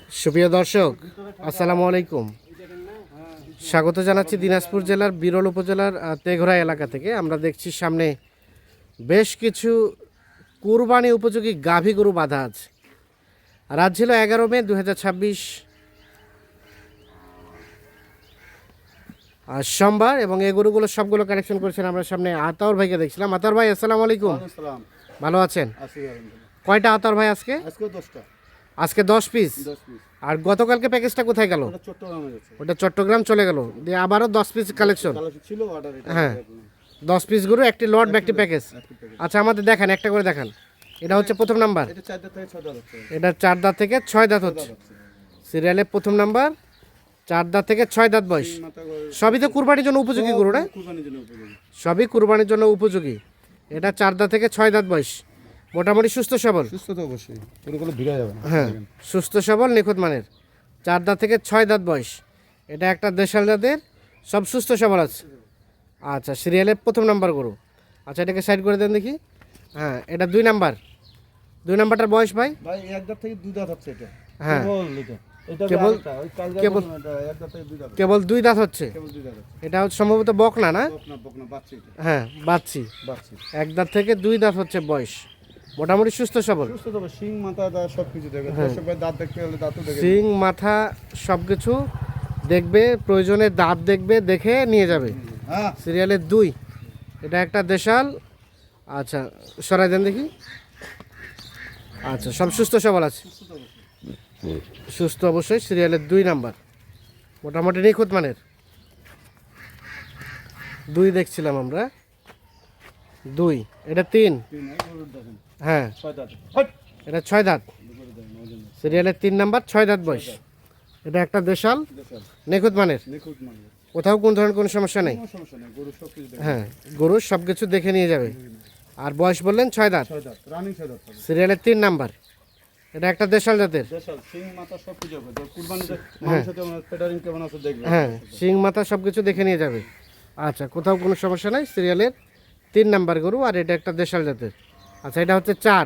সুপ্রিয় দর্শক, আসসালামু আলাইকুম। স্বাগত জানাচ্ছি দিনাজপুর জেলার বিরল উপজেলার তেঘরা এলাকা থেকে। আমরা দেখছি সামনে বেশ কিছু কুরবানি উপযোগী গাভী গরু বাঁধা আছে। আর আজ ছিল 11 মে 2026 আর সোমবার, এবং এই গরুগুলো সবগুলো কালেকশন করেছেন আমরা সামনে আতাউর ভাইকে দেখছিলাম। আতাউর ভাই, আসসালামু আলাইকুম। ভালো আছেন? কয়টা আতাউর ভাই আজকে? আজকে 10 পিস। আর গতকালকে প্যাকেজটা কোথায় গেল? ওটা চট্টগ্রাম চলে গেল, দিয়ে আবারও 10 পিস কালেকশন। হ্যাঁ, 10 পিস গরু, একটি লট বা একটি প্যাকেজ। আচ্ছা, আমাদের দেখান, একটা করে দেখান। এটা হচ্ছে প্রথম নাম্বার, এটা 4 দাঁত থেকে 6 দাঁত হচ্ছে। সিরিয়ালে প্রথম নাম্বার, 4 দাঁত থেকে 6 দাঁত বয়স। সবই তো কুরবানির জন্য উপযোগী গরু না? সবই কুরবানির জন্য উপযোগী। এটা 4 দাঁত থেকে 6 দাঁত বয়স, মোটামুটি সুস্থ সবল। সুস্থ তো অবশ্যই, পুরোগুলো ভিড়া যাবে না। হ্যাঁ, সুস্থ সবল, নিখুঁত মানের। 4 দাঁত থেকে 6 দাঁত বয়স। এটা একটা দেশাল জাতের, সব সুস্থ সবল আছে। আচ্ছা, সিরিয়ালের প্রথম নাম্বার গরু। আচ্ছা, এটাকে সাইড করে দেন দেখি। হ্যাঁ, এটা 2 নাম্বার। 2 নাম্বারটার বয়স ভাই? ভাই 1 দাঁত থেকে 2 দাঁত হচ্ছে এটা। হ্যাঁ, কেবল কেবল 2 দাঁত হচ্ছে। এটা হচ্ছে সম্ভবত বকনা না? বকনা বাচ্চা এটা। হ্যাঁ, বাচ্চি। 1 দাঁত থেকে 2 দাঁত হচ্ছে বয়স, মোটামুটি সুস্থ সবল। সুস্থ তো, শিং মাথা দা সবকিছু দেখবে। দর্শক ভাই দাঁত দেখতে হলে দাঁতও দেখে। শিং মাথা সবকিছু দেখবে, প্রয়োজনে দাঁত দেখবে, দেখে নিয়ে যাবে। হ্যাঁ, সিরিয়ালের 2, এটা একটা দেশাল। আচ্ছা, সরাই দেন দেখি। আচ্ছা, সব সুস্থ সবল আছে, সুস্থ অবশ্যই। সিরিয়ালের 2 নাম্বার, মোটামুটি নিখুঁত মানের। 2 দেখছিলাম আমরা, 2। এটা 3। হ্যাঁ, 6 দাঁত। এটা 6 দাঁত। সিরিয়ালের 3 নাম্বার, 6 দাঁত বয়স। এটা একটা দেশাল, নিখুঁত মানের। নিখুঁত মানে কোথাও কোন ধরনের কোনো সমস্যা নেই। কোনো সমস্যা নেই, গরু সবকিছু দেখে। হ্যাঁ, গরুর সব কিছু দেখে নিয়ে যাবে। আর বয়স বললেন 6 দাঁত। 6 দাঁত, রানিং 6 দাঁত হবে। সিরিয়ালের 3 নাম্বার, এটা একটা দেশাল জাতের। দেশাল শিং মাথা সবকিছু হবে। তো কুরবানিতে মাংস কেমন আছে, ফেডারিং কেমন আছে দেখবে। হ্যাঁ, শিং মাথা সব কিছু দেখে নিয়ে যাবে। আচ্ছা, কোথাও কোনো সমস্যা নাই। সিরিয়ালের 3 নাম্বার গরু, আর এটা একটা দেশাল জাতের। আচ্ছা, এটা হচ্ছে 4।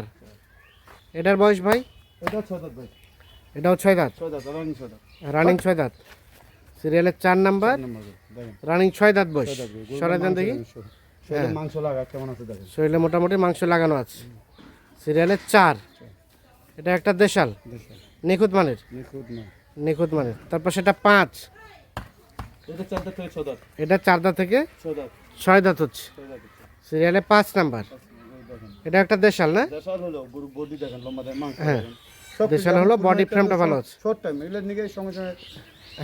এটার বয়স ভাই? এটা 6 দাঁত ভাই। এটাও 6 দাঁত, 6 দাঁত, রানিং 6 দাঁত। রানিং 6 দাঁত। সিরিয়ালের 4 নাম্বার, দেখেন রানিং 6 দাঁত বয়স। 6 দাঁত গরু। সরাই দেন দেখি। শরীরে মাংস লাগা কেমন আছে দেখেন। শরীরে মোটামুটি মাংস লাগানো আছে। সিরিয়ালের 4, এটা একটা দেশাল, দেশাল নিখুঁত মানের। নিখুঁত না। নিখুঁত মানের। তারপর সেটা 5, এটা 4 দাঁত থেকে 6 দাঁত। এটা 4 দাঁত থেকে 6 দাঁত, 6 দাঁত হচ্ছে। 6 দাঁত। সিরিয়ালে 5 নাম্বার, দেখেন এটা একটা দেশাল না? দেশাল হলো গরু, বডি দেখেন, লম্বা দেখেন, মাংস হ্যাঁ, দেখেন। সব দেশাল হলো, বডি ফ্রেমটা ভালো আছে। শর্ট টাইম এগুলো নিয়ে সঙ্গে সঙ্গে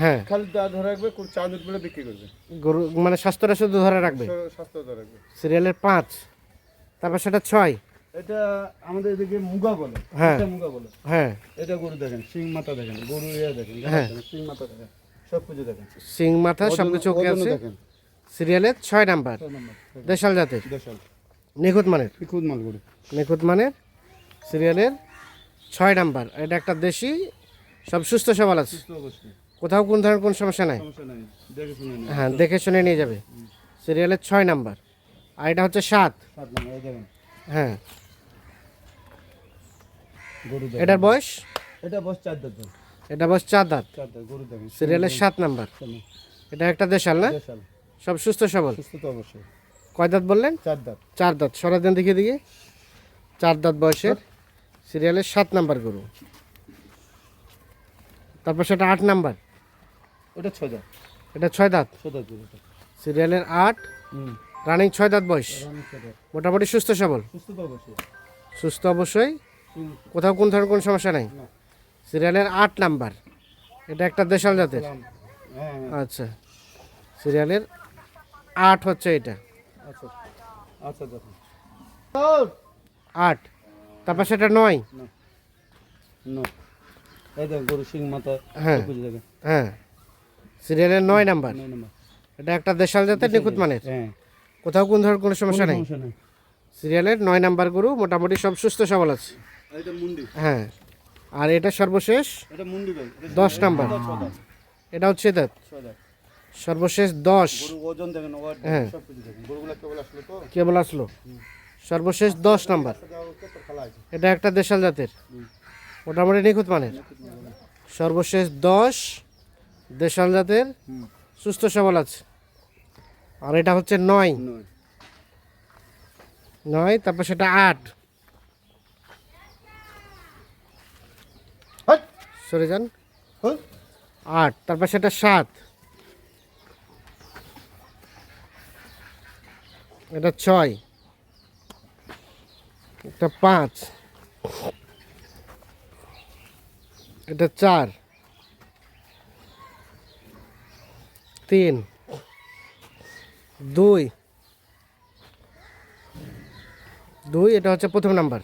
হ্যাঁ, খালি দাঁত ধরে রাখবে, কোন চা দুধ বলে বিক্রি করবে। গরু মানে স্বাস্থ্যটা শুধু ধরে রাখবে। স্বাস্থ্য ধরে রাখবে। সিরিয়ালের 5, তারপর সেটা 6। এটা আমাদের এদিকে মুগা বলে। হ্যাঁ। এটা মুগা বলে। হ্যাঁ, এটা গরু দেখেন, শিং মাথা দেখেন, গরু দেখেন, হ্যাঁ। শিং মাথা দেখেন, সব কিছু দেখেন। সিং মাথা সব কিছু ওকে ওজনও আছে। দেখেন। সিরিয়ালের 6 নাম্বার, 6 নম্বর দেশাল জাতের, দেশাল নিখুঁত মানের। নিখুঁত মাল গরু। নিখুঁত মানের। সিরিয়ালের 6 নাম্বার, এটা একটা দেশি, সব সুস্থ সবল আছে। সুস্থ অবশ্যই, কোথাও কোন ধরনের কোনো সমস্যা নাই। সমস্যা নাই, দেখে শুনে নিন। হ্যাঁ, দেখে শুনে নিয়ে যাবে। সিরিয়ালের 6 নাম্বার, আর এটা হচ্ছে 7। 7 নম্বর এই দেখেন হ্যাঁ, গরু দেখেন। এটার বয়স? এটা বস 4 দাঁত ভাই। এটা বয়স 4 দাঁত। 4 দাঁত গরু দেখেন। সিরিয়ালের 7 নাম্বার, শোনো, এটা একটা দেশাল না? দেশাল সব সুস্থ সবল। সুস্থ তো অবশ্যই। কয় দাঁত বললেন? 4 দাঁত। 4 দাঁত। সরা দেন দেখিয়ে দিকে। 4 দাঁত বয়সের, সিরিয়ালের 7 নাম্বার গরু। তারপর সেটা 8 নাম্বার, ওটা 6 দাঁত। এটা 6 দাঁত। 6 দাঁত গরু এটা। সিরিয়ালের 8, রানিং 6 দাঁত বয়স, রানিং 6 দাঁত। মোটামুটি সুস্থ সবল। সুস্থ তো অবশ্যই। সুস্থ অবশ্যই, হুম, কোথাও কোন ধরনের কোনো সমস্যা নাই। না। সিরিয়ালের 8 নাম্বার, এটা একটা দেশাল জাতের। হ্যাঁ, হ্যাঁ। আচ্ছা, সিরিয়ালের 8 হচ্ছে এটা, আচ্ছা আচ্ছা দেখুন। 8। তারপর সেটা 9। না, এই দেখেন গরু শিং মাথা হ্যাঁ। সবকিছু দেখেন। হ্যাঁ, সিরিয়ালের 9 নাম্বার, 9 নম্বর। এটা একটা দেশাল জাতের, নিখুঁত মানের। হ্যাঁ, কোথাও কোন ধরনের কোনো সমস্যা কোনো নেই। সমস্যা নাই। সিরিয়ালের 9 নাম্বার গরু, মোটামুটি সব সুস্থ সবল আছে। এটা মুন্ডি। হ্যাঁ, আর এটা সর্বশেষ এটা মুন্ডি ভাই। 10 নাম্বার, 6 দাঁত। এটা হচ্ছে দাঁত। 6 দাঁত। সর্বশেষ 10। গরু ওজন দেখেন, ওয়াট হ্যাঁ। সবকিছু দেখেন। গরুগুলা কেবল আসলো তো। কেবল আসলো। সর্বশেষ 10 নাম্বার, কত খালা আছে। এটা একটা দেশাল জাতের, মোটামুটি নিখুঁত মানের। সর্বশেষ 10 দেশাল জাতের হুম। সুস্থ সবল আছে। আর এটা হচ্ছে 9, 9 তারপর সেটা 8, হাট সরে যান, হাট 8, তারপর সেটা 7, এটা 6, এটা 5, এটা 4, 3, 2, এটা হচ্ছে প্রথম নাম্বার।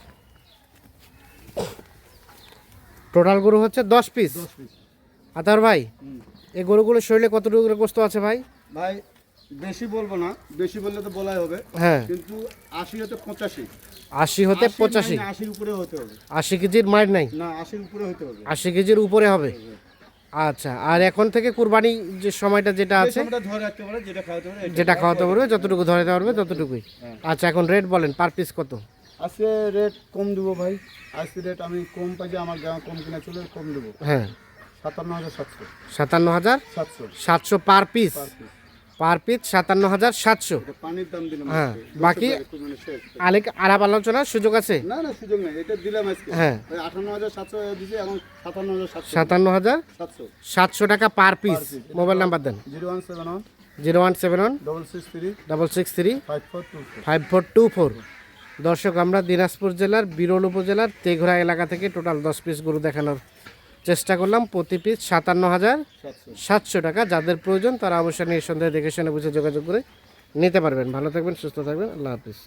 টোটাল গরু হচ্ছে 10 পিস। 10 পিস। আতার ভাই, হুম। এই গরুগুলোর শরীরে কতটুকু করে গোস্ত আছে ভাই? ভাই বেশি বলবো না, বেশি বললে তো বলাই হবে, হ্যাঁ, কিন্তু 80 হতে 85, 80 হতে 85, 80 উপরে হতে হবে। 80 কেজির মার নাই, না 80 উপরে হতে হবে। 80 কেজির উপরে হবে। আচ্ছা, আর এখন থেকে কুরবানি যে সময়টা যেটা আছে, আমরা ধরে রাখতে পারে, যেটা খাওয়াতে পারে এটা। যেটা খাওয়াতে পারবে, যতটুকু ধরাতে পারবে ততটুকুই। হ্যাঁ। আচ্ছা, এখন রেট বলেন পার পিস কত? আজকে রেট কম দেবো ভাই, আজকে রেট আমি কম পাই যে আমার গ্রাম কম কিনা চলে, কম দেবো। হ্যাঁ, 57,700, 57,700 700 per piece. Per piece. Per piece 57,700। এটা পানির দাম দিলাম হ্যাঁ, আজকে। বাকি মানে শেষ। আলাপ আলোচনার সুযোগ আছে। না না সুযোগ নেই, এটা দিলাম আজকে। হ্যাঁ। ওই 58,700 দিছি, এখন 57,700। 57,700 700 টাকা per piece. piece। Mobile number দেন। 0171 0171 663 663 5424। 5424। দর্শক, আমরা দিনাজপুর জেলার বিরল উপজেলার তেঘরা এলাকা থেকে টোটাল 10 পিস গরু দেখানোর চেষ্টা করলাম। প্রতি পিস 57,700 টাকা। যাদের প্রয়োজন তারা অবশ্যই নিঃসন্দেহে দেখে শুনে বুঝে যোগাযোগ করে নিতে পারবেন। ভালো থাকবেন, সুস্থ থাকবেন, আল্লাহ হাফিজ।